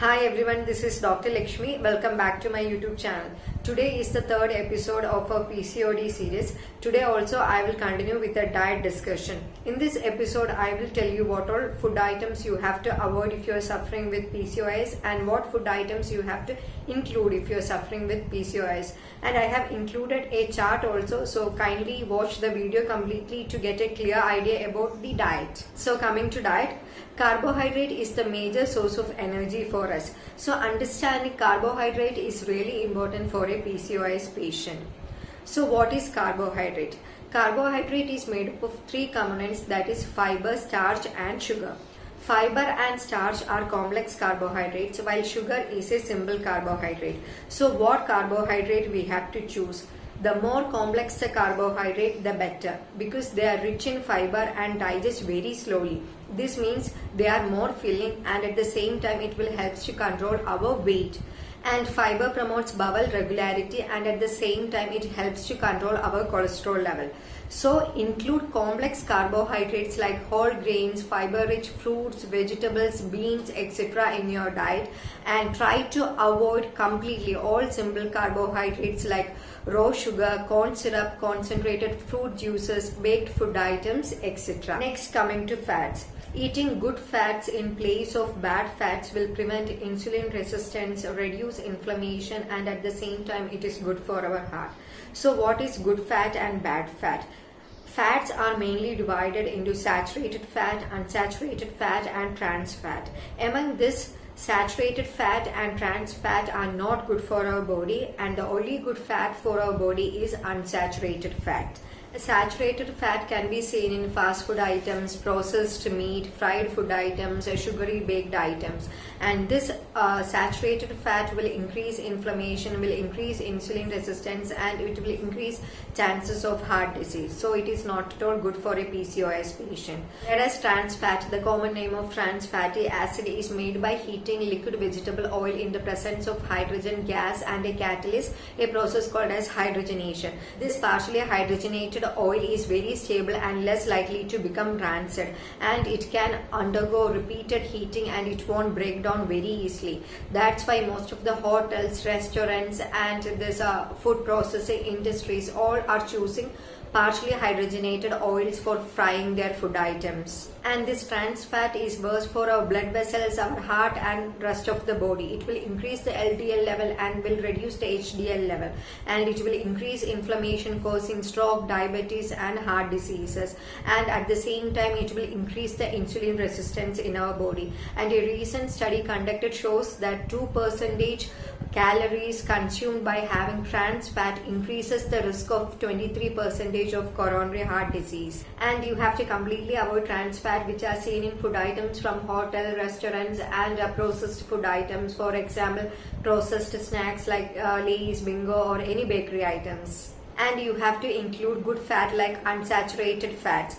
Hi everyone, this is Dr. Lekshmi. Welcome back to my YouTube channel. Today is the third episode of our PCOD series. Today also I will continue with the diet discussion. In this episode I will tell you what all food items you have to avoid if you are suffering with PCOS and what food items you have to include if you are suffering with PCOS. And I have included a chart also, so kindly watch the video completely to get a clear idea about the diet. So coming to diet, carbohydrate is the major source of energy for us. So understanding carbohydrate is really important for a PCOS patient. So what is carbohydrate? Carbohydrate is made up of three components, that is fiber, starch and sugar. Fiber and starch are complex carbohydrates while sugar is a simple carbohydrate. So what carbohydrate we have to choose? The more complex the carbohydrate, the better, because they are rich in fiber and digest very slowly. This means they are more filling and at the same time it will help to control our weight. And fiber promotes bowel regularity and at the same time it helps to control our cholesterol level. So include complex carbohydrates like whole grains, fiber-rich fruits, vegetables, beans, etc. in your diet, and try to avoid completely all simple carbohydrates like raw sugar, corn syrup, concentrated fruit juices, baked food items, etc. Next, coming to fats. Eating good fats in place of bad fats will prevent insulin resistance, reduce inflammation, and at the same time it is good for our heart. So what is good fat and bad fat? Fats are mainly divided into saturated fat, unsaturated fat and trans fat. Among this, saturated fat and trans fat are not good for our body, and the only good fat for our body is unsaturated fat. Saturated fat can be seen in fast food items, processed meat, fried food items, sugary baked items. And this saturated fat will increase inflammation, will increase insulin resistance, and it will increase chances of heart disease. So it is not at all good for a PCOS patient. Whereas trans fat, the common name of trans fatty acid, is made by heating liquid vegetable oil in the presence of hydrogen gas and a catalyst, a process called as hydrogenation. This partially hydrogenated oil is very stable and less likely to become rancid, and it can undergo repeated heating and it won't break down very easily. That's why most of the hotels, restaurants and this food processing industries all are choosing partially hydrogenated oils for frying their food items. And this trans fat is worse for our blood vessels, our heart and rest of the body. It will increase the LDL level and will reduce the HDL level, and it will increase inflammation causing stroke, diabetes and heart diseases, and at the same time it will increase the insulin resistance in our body. And a recent study conducted shows that 2% calories consumed by having trans fat increases the risk of 23% of coronary heart disease. And you have to completely avoid trans fat which are seen in food items from hotel, restaurants and processed food items. For example, processed snacks like Lay's, Bingo or any bakery items. And you have to include good fat like unsaturated fats.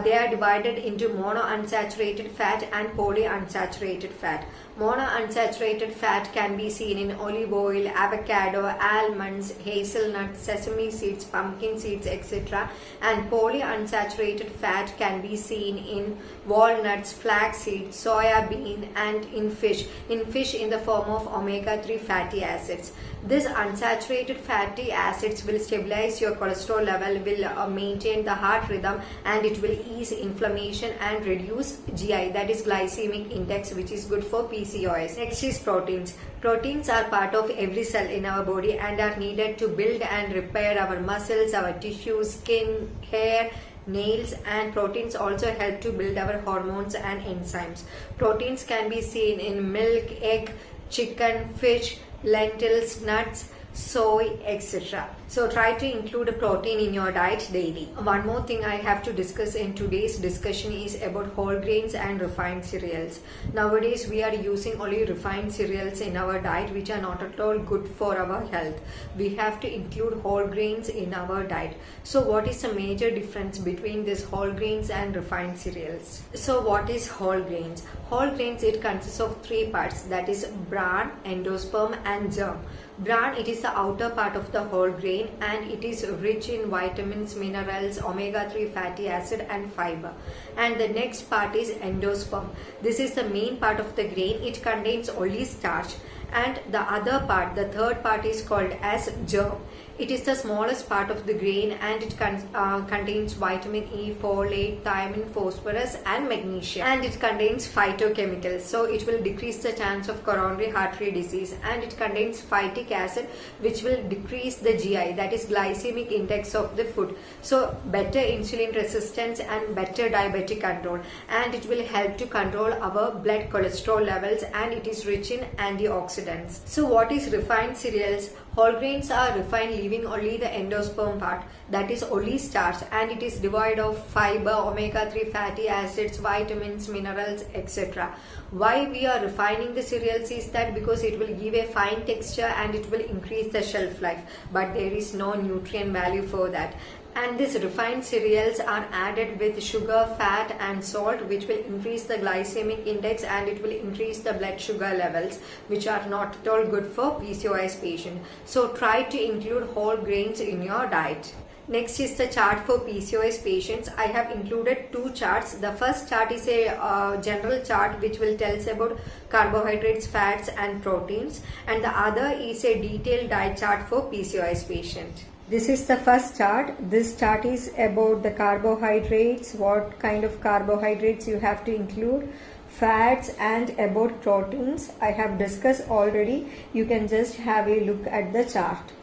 They are divided into monounsaturated fat and polyunsaturated fat. Monounsaturated fat can be seen in olive oil, avocado, almonds, hazelnuts, sesame seeds, pumpkin seeds, etc. And polyunsaturated fat can be seen in walnuts, flax seeds, soya bean and in fish. In fish in the form of omega-3 fatty acids. These unsaturated fatty acids will stabilize your cholesterol level, will maintain the heart rhythm, and it will ease inflammation and reduce GI, that is glycemic index, which is good for PCOS. Next is proteins. Proteins are part of every cell in our body and are needed to build and repair our muscles, our tissues, skin, hair, nails, and proteins also help to build our hormones and enzymes. Proteins can be seen in milk, egg, chicken, fish, lentils, nuts, soy, etc. So try to include a protein in your diet daily. One more thing I have to discuss in today's discussion is about whole grains and refined cereals. Nowadays we are using only refined cereals in our diet which are not at all good for our health. We have to include whole grains in our diet. So what is the major difference between these whole grains and refined cereals? So what is whole grains? Whole grains, it consists of three parts, that is bran, endosperm and germ. Bran, it is the outer part of the whole grain, grain and it is rich in vitamins, minerals, omega-3 fatty acid and fiber. And the next part is endosperm. This is the main part of the grain. It contains only starch. And the other part, the third part, is called as germ. It is the smallest part of the grain and it contains vitamin E, folate, thiamine, phosphorus and magnesium. And it contains phytochemicals. So it will decrease the chance of coronary artery disease. And it contains phytic acid which will decrease the GI, that is glycemic index of the food. So better insulin resistance and better diabetic control. And it will help to control our blood cholesterol levels and it is rich in antioxidants. So what is refined cereals? Whole grains are refined leaving only the endosperm part, that is only starch, and it is devoid of fiber, omega-3 fatty acids, vitamins, minerals, etc. Why we are refining the cereals is that because it will give a fine texture and it will increase the shelf life, but there is no nutrient value for that. And these refined cereals are added with sugar, fat and salt, which will increase the glycemic index and it will increase the blood sugar levels, which are not at all good for PCOS patient. So try to include whole grains in your diet. Next is the chart for PCOS patients. I have included two charts. The first chart is a general chart which will tell us about carbohydrates, fats and proteins, and the other is a detailed diet chart for PCOS patient. This is the first chart. This chart is about the carbohydrates, what kind of carbohydrates you have to include, fats and about proteins. I have discussed already. You can just have a look at the chart.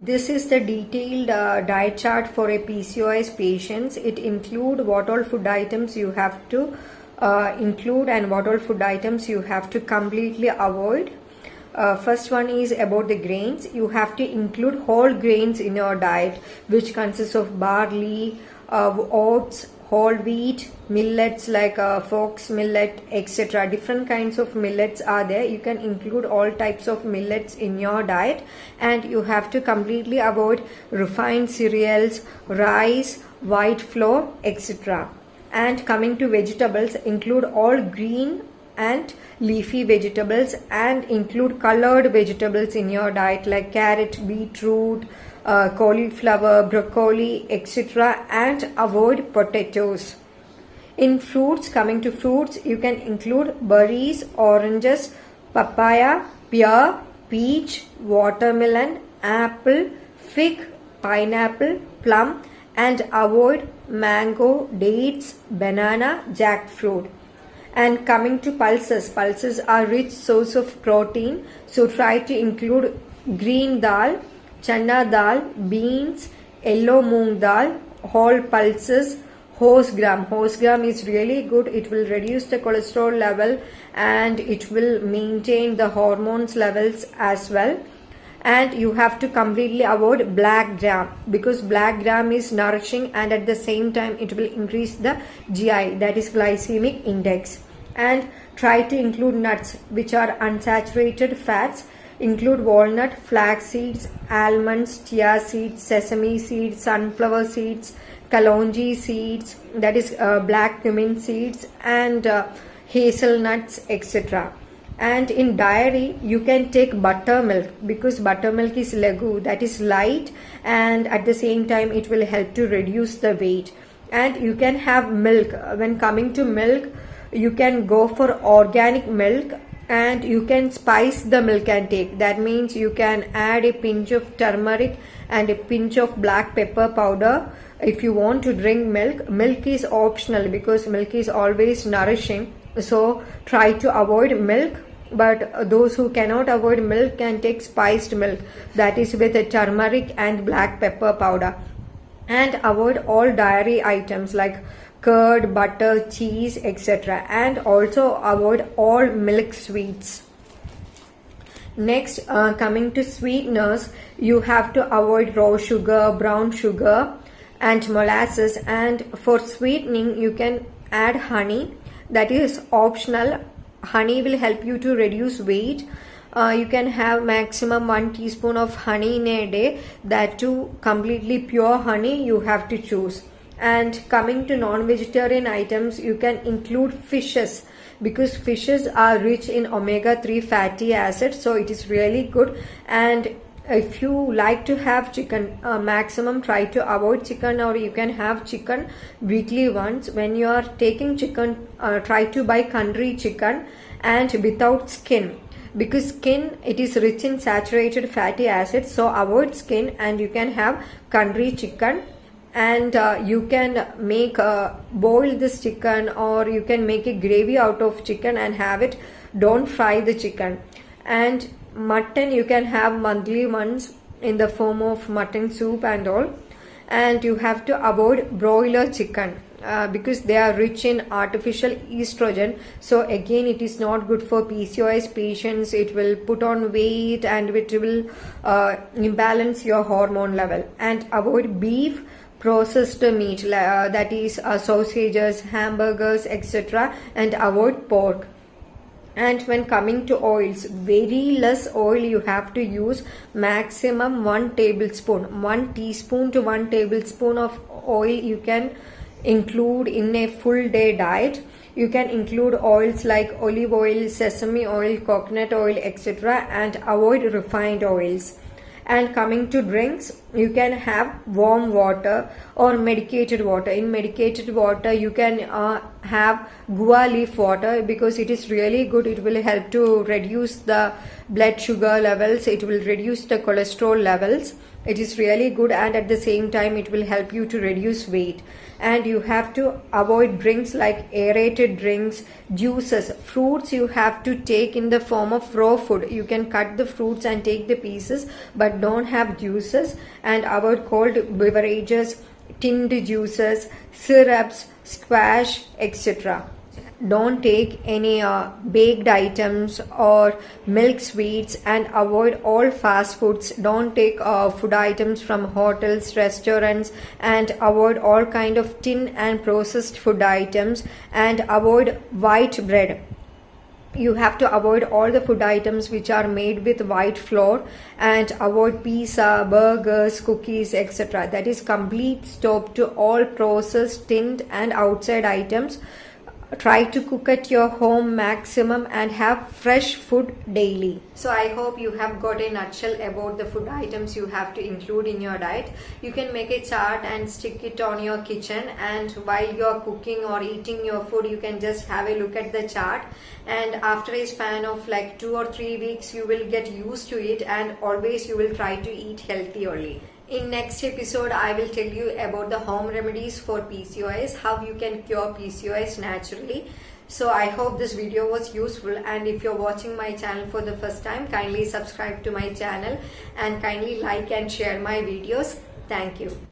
This is the detailed diet chart for a PCOS patients. It includes what all food items you have to include and what all food items you have to completely avoid. First one is about the grains. You have to include whole grains in your diet, which consists of barley, oats, whole wheat, millets like fox millet, etc. Different kinds of millets are there. You can include all types of millets in your diet, and you have to completely avoid refined cereals, rice, white flour, etc. And coming to vegetables, include all green and leafy vegetables and include colored vegetables in your diet like carrot, beetroot, cauliflower, broccoli, etc. and avoid potatoes. In fruits, coming to fruits, you can include berries, oranges, papaya, pear, peach, watermelon, apple, fig, pineapple, plum, and avoid mango, dates, banana, jackfruit. And coming to pulses, pulses are rich source of protein, so try to include green dal, chana dal, beans, yellow moong dal, whole pulses, horse gram. Horse gram is really good. It will reduce the cholesterol level and it will maintain the hormones levels as well. And you have to completely avoid black gram because black gram is nourishing and at the same time it will increase the GI, that is glycemic index. And try to include nuts which are unsaturated fats. Include walnut, flax seeds, almonds, chia seeds, sesame seeds, sunflower seeds, kalonji seeds, that is black cumin seeds, and hazelnuts, etc. And in dairy, you can take buttermilk because buttermilk is lagu, that is light, and at the same time it will help to reduce the weight. And you can have milk. When coming to milk, you can go for organic milk and you can spice the milk and take. That means you can add a pinch of turmeric and a pinch of black pepper powder if you want to drink milk. Milk is optional because milk is always nourishing, so try to avoid milk. But those who cannot avoid milk can take spiced milk, that is with a turmeric and black pepper powder. And avoid all dairy items like curd, butter, cheese, etc. And also avoid all milk sweets. Next, coming to sweeteners, you have to avoid raw sugar, brown sugar and molasses. And for sweetening, you can add honey, that is optional. Honey will help you to reduce weight. You can have maximum 1 teaspoon of honey in a day, that too completely pure honey you have to choose. And coming to non-vegetarian items, you can include fishes, because fishes are rich in omega-3 fatty acids, so it is really good. And if you like to have chicken, maximum try to avoid chicken, or you can have chicken weekly once. When you are taking chicken, try to buy country chicken and without skin, because skin, it is rich in saturated fatty acids, so avoid skin and you can have country chicken. And you can make boil this chicken, or you can make a gravy out of chicken and have it. Don't fry the chicken. And mutton, you can have monthly once in the form of mutton soup and all. And you have to avoid broiler chicken, because they are rich in artificial estrogen, so again it is not good for PCOS patients. It will put on weight and it will imbalance your hormone level. And avoid beef, processed meat, that is sausages, hamburgers, etc. And avoid pork. And when coming to oils, very less oil you have to use. Maximum 1 tablespoon, 1 teaspoon to 1 tablespoon of oil you can include in a full day diet. You can include oils like olive oil, sesame oil, coconut oil, etc. and avoid refined oils. And coming to drinks, you can have warm water or medicated water. In medicated water, you can have guava leaf water, because it is really good. It will help to reduce the blood sugar levels. It will reduce the cholesterol levels. It is really good, and at the same time it will help you to reduce weight. And you have to avoid drinks like aerated drinks, juices. Fruits you have to take in the form of raw food. You can cut the fruits and take the pieces, but don't have juices. And avoid cold beverages, tinned juices, syrups, squash, etc. Don't take any baked items or milk sweets, and avoid all fast foods. Don't take food items from hotels, restaurants, and avoid all kind of tin and processed food items. And avoid white bread. You have to avoid all the food items which are made with white flour, and avoid pizza, burgers, cookies, etc. That is complete stop to all processed, tinned and outside items. Try to cook at your home maximum and have fresh food daily. So I hope you have got a nutshell about the food items you have to include in your diet. You can make a chart and stick it on your kitchen, and while you are cooking or eating your food, you can just have a look at the chart. And after a span of like 2 or 3 weeks, you will get used to it, and always you will try to eat healthy only. In next episode, I will tell you about the home remedies for PCOS, how you can cure PCOS naturally. So I hope this video was useful, and if you're watching my channel for the first time, kindly subscribe to my channel and kindly like and share my videos. Thank you.